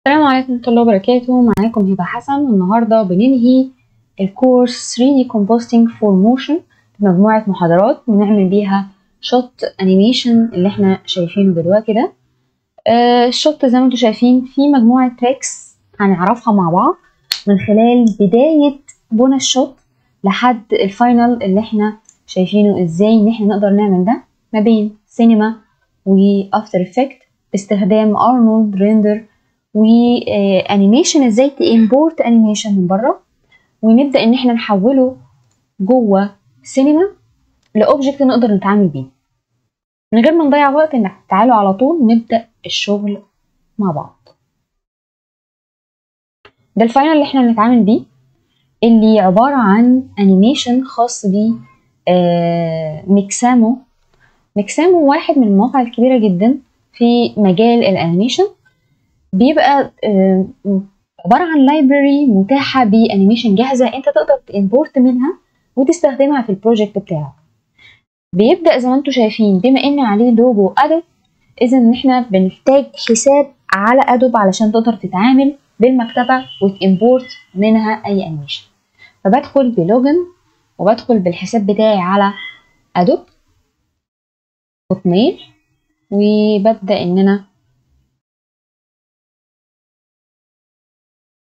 السلام عليكم ورحمة الله وبركاته. معاكم هبة حسن، والنهاردة بننهي الكورس 3D Composting for Motion بمجموعة محاضرات بنعمل بيها شوت انيميشن اللي احنا شايفينه دلوقتي ده. الشوت زي ما انتم شايفين فيه مجموعة تريكس هنعرفها مع بعض من خلال بداية بناء الشوت لحد الفاينل اللي احنا شايفينه، ازاي ان احنا نقدر نعمل ده ما بين سينما وافتر افكت باستخدام ارنولد ريندر وانيميشن، ازاي تامبورت انيميشن من بره ونبدا ان احنا نحوله جوه سينما لاوبجكت نقدر نتعامل بيه من غير ما نضيع وقت. انك تعالوا على طول نبدا الشغل مع بعض. ده الفاينل اللي احنا بنتعامل بيه، اللي عباره عن انيميشن خاص ب ميكسامو. ميكسامو واحد من المواقع الكبيره جدا في مجال الانيميشن، بيبقى عبارة عن لايبراري متاحة بانيميشن جاهزة انت تقدر تimporт منها وتستخدمها في البروجكت بتاعك. بيبدأ زي ما انتم شايفين بما ان عليه لوجو ادوب، اذا ان احنا بنحتاج حساب على ادوب علشان تقدر تتعامل بالمكتبة وتimporت منها اي انيميشن. فبدخل بلوجن وبدخل بالحساب بتاعي على ادوب هوتميل، وببدأ ان انا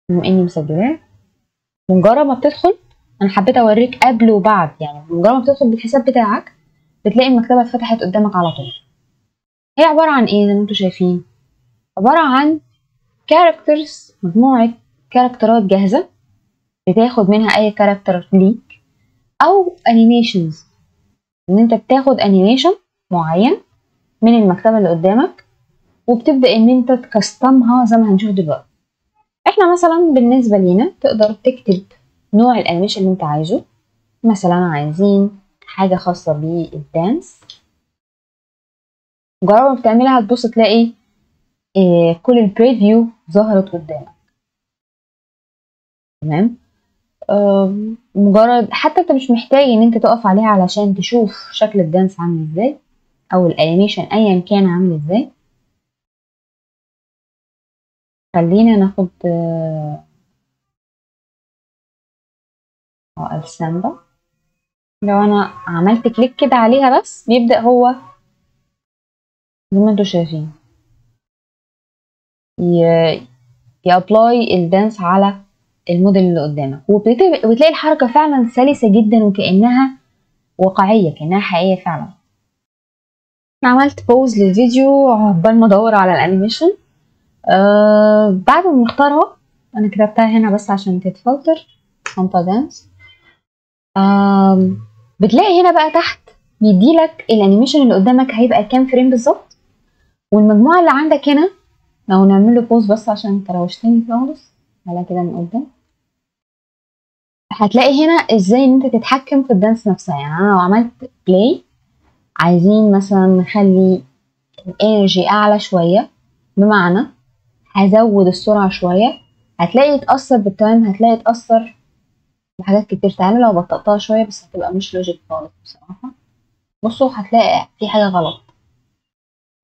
بما اني مسجلاه مجرد ما بتدخل، انا حبيت اوريك قبل وبعد، يعني مجرد ما بتدخل بالحساب بتاعك بتلاقي المكتبه اتفتحت قدامك على طول. هي عباره عن ايه زي ما انتم شايفين؟ عباره عن كاركترز، مجموعه كاركترات جاهزه بتاخد منها اي كاركتر ليك، او انيميشنز ان انت بتاخد انيميشن معين من المكتبه اللي قدامك وبتبدا ان انت تكستمها زي ما هنشوف دلوقتي. احنا مثلا بالنسبه لينا تقدر تكتب نوع الانيميشن اللي انت عايزه. مثلا عايزين حاجة خاصة بالدانس، مجرد ما بتعملها هتبص تلاقي كل البريفيو ظهرت قدامك. تمام. مجرد حتى انت مش محتاج ان انت تقف عليها علشان تشوف شكل الدانس عامل ازاي او الانيميشن ايا كان عامل ازاي. خلينا ناخد السامبا. لو انا عملت كليك كده عليها بس بيبدأ هو زي ما انتوا شايفين يابلاي الدانس على الموديل اللي قدامك، وبتلاقي الحركة فعلا سلسة جدا وكأنها واقعية، كأنها حقيقية فعلا. أنا عملت بوز للفيديو عقبال ما ادور على الانيميشن. بعد ما نختارها انا كتبتها هنا بس عشان تتفلتر سامبا دانس. بتلاقي هنا بقى تحت بيديلك الانيميشن اللي قدامك هيبقى كام فريم بالظبط، والمجموعة اللي عندك هنا لو نعمل له بوز بس عشان تروشتني خالص على كده من قدام، هتلاقي هنا ازاي ان انت تتحكم في الدانس نفسها. يعني انا لو عملت بلاي عايزين مثلا نخلي الانرجي اعلى شوية، بمعنى هزود السرعة شوية، هتلاقي يتأثر بالتمام، هتلاقي يتأثر بحاجات كتير. تعالى لو بطأتها شوية بس هتبقى مش لوجيك خالص بصراحة. بصوا هتلاقي في حاجة غلط.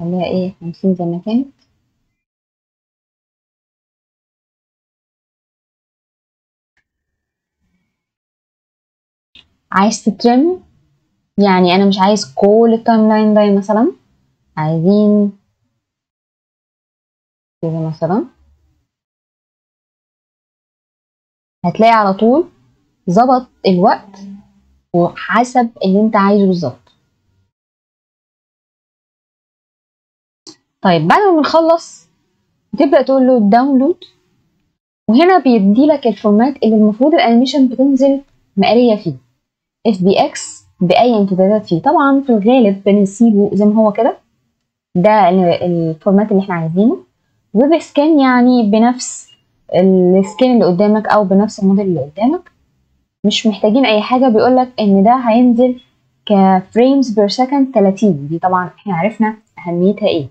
خليها ايه 50 زي ما كانت. عايز تترم، يعني انا مش عايز كل التايم لاين ده، مثلا عايزين كده مثلا، هتلاقي على طول ظبط الوقت وحسب اللي انت عايزه بالظبط. طيب بعد ما بنخلص بتبدأ تقول له داونلود، وهنا بيدي لك الفورمات اللي المفروض الانيميشن بتنزل مقرية فيه، FBX بأي امتدادات فيه. طبعا في الغالب بنسيبه زي ما هو كده، ده الفورمات اللي احنا عايزينه. ويب سكان يعني بنفس السكان اللي قدامك او بنفس الموديل اللي قدامك، مش محتاجين اي حاجة. بيقولك ان ده هينزل كفريمز بير سكند 30. دي طبعا احنا عرفنا اهميتها ايه.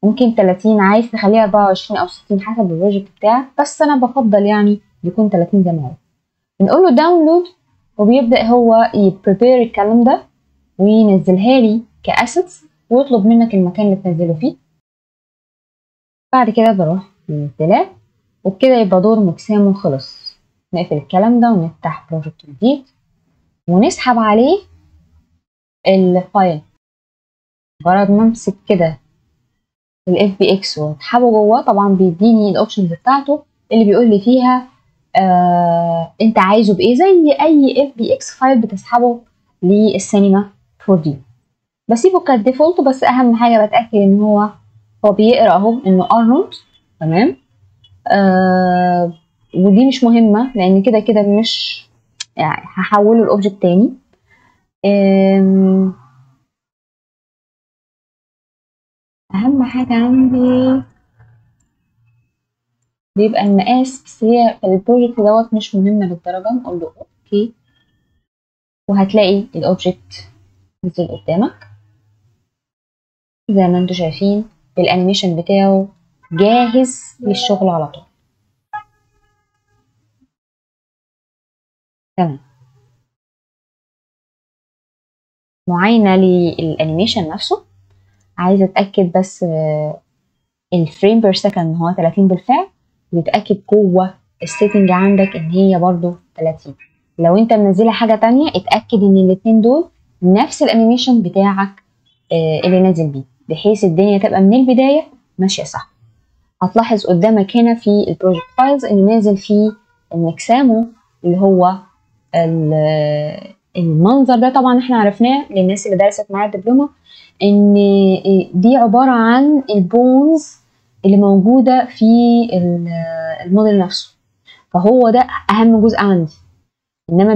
ممكن 30 عايز تخليها 24 او 60 حسب البروجكت بتاعك، بس انا بفضل يعني يكون 30 زي ما هو. بنقول له داونلود وبيبدأ هو يبريبير الكلام ده وينزلها لي كاسيتس ويطلب منك المكان اللي تنزله فيه. بعد كده بروح الامتلاء. وبكده يبقى دور مكسامو خلص. نقفل الكلام ده ونفتح بروجكت جديد ونسحب عليه الفايل. مجرد ما امسك كده الاف بي اكس واسحبه جواه، طبعا بيديني الاوبشنز بتاعته اللي بيقول لي فيها انت عايزه بايه، زي اي اف بي اكس فايل بتسحبه للسينما 4 دي. بسيبه كديفولت، بس اهم حاجه بتاكد ان هو بيقرا اهو انه ارنولد. تمام. ودي مش مهمه لان كده كده مش يعني هحوله لاوبجكت تاني. اهم حاجه عندي بيبقى المقاس، بس هي البروجكت دوت مش مهمه للدرجه. نقول له اوكي وهتلاقي الاوبجكت نزل قدامك زي ما انتم شايفين بالانيميشن بتاعه جاهز للشغل على طول. تمام. معاينه للانيميشن نفسه، عايزه اتاكد بس الفريم بير سكند هو 30 بالفعل، ويتاكد جوه السيتنج عندك ان هي برضو 30. لو انت منزله حاجه تانية اتاكد ان الاتنين دول نفس الانيميشن بتاعك اللي نازل بيه، بحيث الدنيا تبقى من البدايه ماشيه صح. هتلاحظ قدامك هنا في البروجكت فايلز ان نازل فيه المكسامو اللي هو المنظر ده. طبعا احنا عرفناه للناس اللي درست معايا الدبلومه ان دي عباره عن البونز اللي موجوده في الموديل نفسه، فهو ده اهم جزء عندي. انما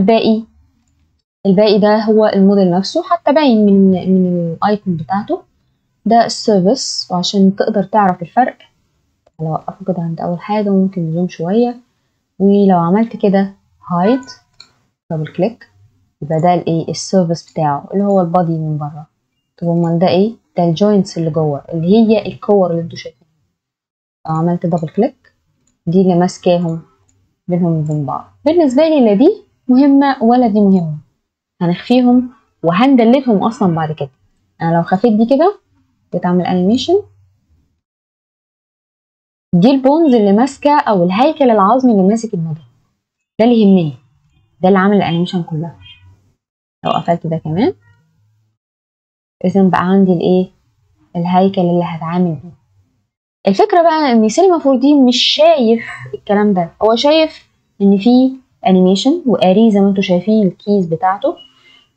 الباقي ده هو الموديل نفسه، حتى باين من الايكون بتاعته ده السيرفيس. وعشان تقدر تعرف الفرق لو وقفه كده عند اول حاجه ممكن نزوم شويه، ولو عملت كده هايد دبل كليك يبقى ده الايه السيرفيس بتاعه اللي هو البادي من بره. طب امال ده ايه؟ ده الجوينتس اللي جوه اللي هي الكور اللي انتوا شايفينها. لو عملت دبل كليك دي اللي ماسكاهم بينهم وبين بعض. بالنسبه لي لا دي مهمه ولا دي مهمه، هنخفيهم وهندلتهم اصلا بعد كده. انا لو خفيت دي كده بتعمل انيميشن، دي البونز اللي ماسكه او الهيكل العظمي اللي ماسك الموديل، ده اللي يهمني، ده اللي عامل الانيميشن كلها. لو قفلت ده كمان اذا بقى عندي الايه الهيكل اللي هتعامل بيه. الفكره بقى ان سينما 4 دي مش شايف الكلام ده، هو شايف ان في انيميشن وقاري زي ما انتم شايفين الكيز بتاعته،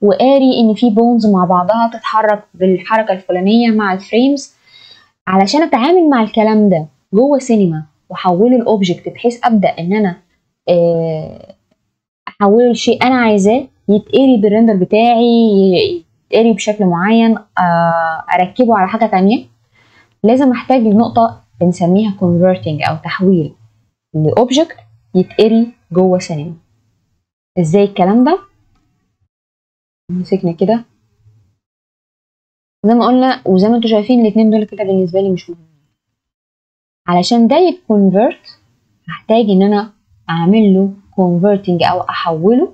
وقاري ان في بونز مع بعضها تتحرك بالحركه الفلانيه مع الفريمز. علشان اتعامل مع الكلام ده جوه سينما واحوله لاوبجكت بحيث ابدا ان انا احوله لشيء انا عايزاه يتقري بالرندر بتاعي، يتقري بشكل معين، اركبه على حاجه تانية، لازم احتاج لنقطه بنسميها converting او تحويل لاوبجكت يتقري جوه سينما. ازاي الكلام ده؟ مسكنا كده زي ما قلنا وزي ما انتم شايفين الاتنين دول كده بالنسبه لي مش مهمين. علشان ده يتكونفرت هحتاج ان انا اعمل له converting او احوله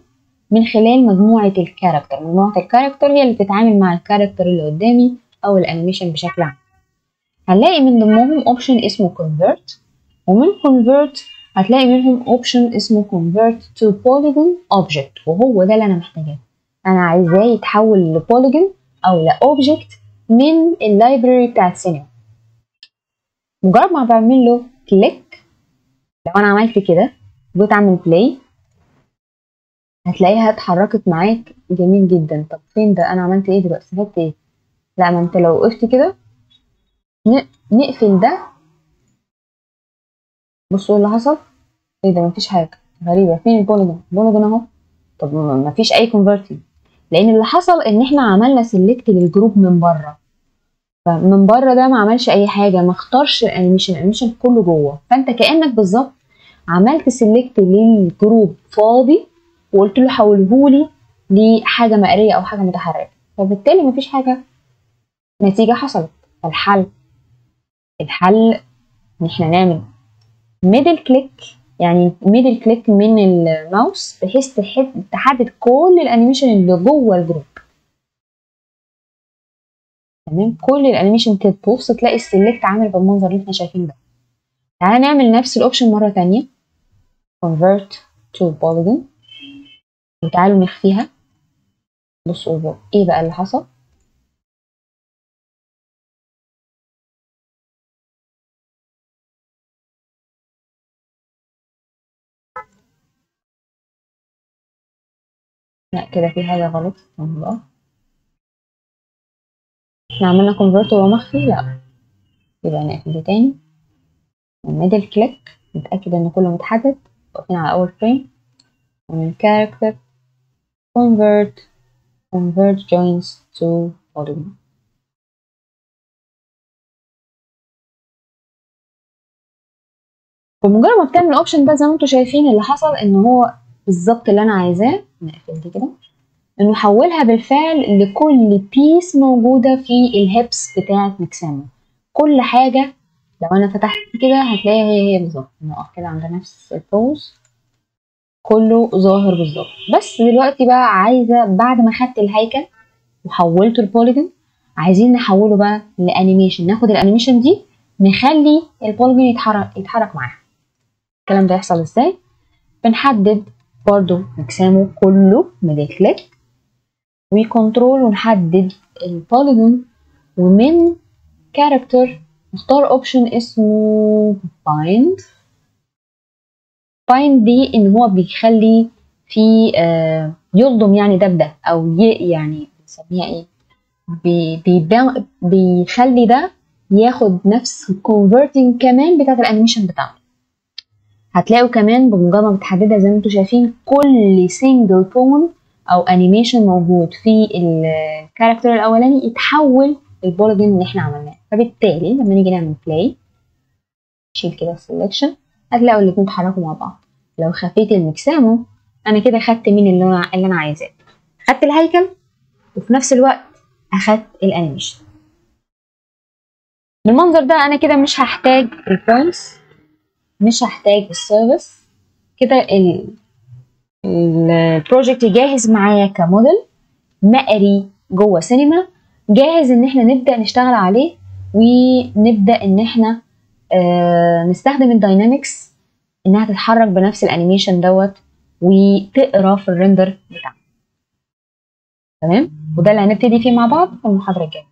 من خلال مجموعه الكاركتر. مجموعه الكاركتر هي اللي بتتعامل مع الكاركتر اللي قدامي او الانيميشن بشكل عام. هنلاقي من ضمنهم اوبشن اسمه convert، ومن convert هتلاقي منهم اوبشن اسمه convert to polygon object، وهو ده اللي انا محتاجاه. انا عايزاه يتحول لبوليجون او لاوبجكت من اللايبراري بتاعت سينما. مجرد ما بعمل له كليك، لو انا عملت كده وجيت اعمل بلاي هتلاقيها اتحركت معاك جميل جدا. طب فين ده؟ انا عملت ايه دلوقتي؟ استفدت ايه؟ لا، ما انت لو وقفت كده نقفل ده. بصوا اللي حصل ايه ده؟ مفيش حاجه غريبه. فين البوليجون؟ البوليجون اهو. طب مفيش اي كونفرتنج، لان اللي حصل ان احنا عملنا سيلكت للجروب من بره، فمن بره ده ما عملش اي حاجه، ما اختارش الانيميشن كله جوه. فانت كانك بالظبط عملت سيلكت للجروب فاضي وقلت له حولهولي لحاجه مقريه او حاجه متحركه، فبالتالي مفيش حاجه نتيجه حصلت. الحل ان احنا نعمل ميدل كليك، يعني ميدل كليك من الماوس بحيث تحدد كل الانيميشن اللي جوه الجروب. تمام، كل الانيميشن تبص تلاقي السيلكت عامل بالمنظر اللي احنا شايفينه ده. تعالى نعمل نفس الاوبشن مرة تانية convert to polygon وتعالوا نخفيها. بصوا ايه بقى اللي حصل. لا كده في حاجة غلط والله. احنا عملنا convert وهو مخفي، لا يبقى نقفل دي تاني وميدل كليك نتأكد ان كله متحدد. واقفين على اول فريم ومن character convert joins to polygon. بمجرد ما بتعمل الاوبشن ده زي ما انتم شايفين اللي حصل ان هو بالظبط اللي انا عايزاه. نقفل دي كده انه حولها بالفعل لكل بيس موجوده في الهيبس بتاعه مكسامو. كل حاجه لو انا فتحت كده هتلاقيها هي بالظبط. نقف كده عند نفس البوز كله ظاهر بالظبط. بس دلوقتي بقى عايزه بعد ما خدت الهيكل وحولته البوليجون عايزين نحوله بقى لانيميشن. ناخد الانيميشن دي نخلي البوليجون يتحرك معاها. الكلام ده يحصل ازاي؟ بنحدد برضو مكسامو كله ميدل كليك وكنترول ونحدد البوليجون ومن كاركتر نختار اوبشن اسمه bind دي ان هو بيخلي في يلضم يعني ده بده او يعني بنسميها ايه بيخلي ده ياخد نفس الكونفرتنج كمان بتاعت الانيميشن بتاعته. هتلاقوا كمان بمجرد ما بتحددها زي ما انتم شايفين كل سنجل بون او انيميشن موجود في الكاركتر الاولاني يتحول للبوليجون اللي احنا عملناه. فبالتالي لما نيجي نعمل بلاي نشيل كده السلكشن هتلاقوا الاتنين اتحركوا مع بعض. لو خفيت المكسامو انا كده خدت مين اللي انا عايزاه. خدت الهيكل وفي نفس الوقت اخدت الانيميشن. بالمنظر ده انا كده مش هحتاج البوينتس مش هحتاج السيرفيس. كده البروجكت جاهز معايا كموديل مقري جوه سينما جاهز ان احنا نبدا نشتغل عليه ونبدا ان احنا نستخدم الداينامكس انها تتحرك بنفس الانيميشن دوت وتقرا في الريندر بتاعنا. تمام وده اللي هنبتدي فيه مع بعض في المحاضره الجايه.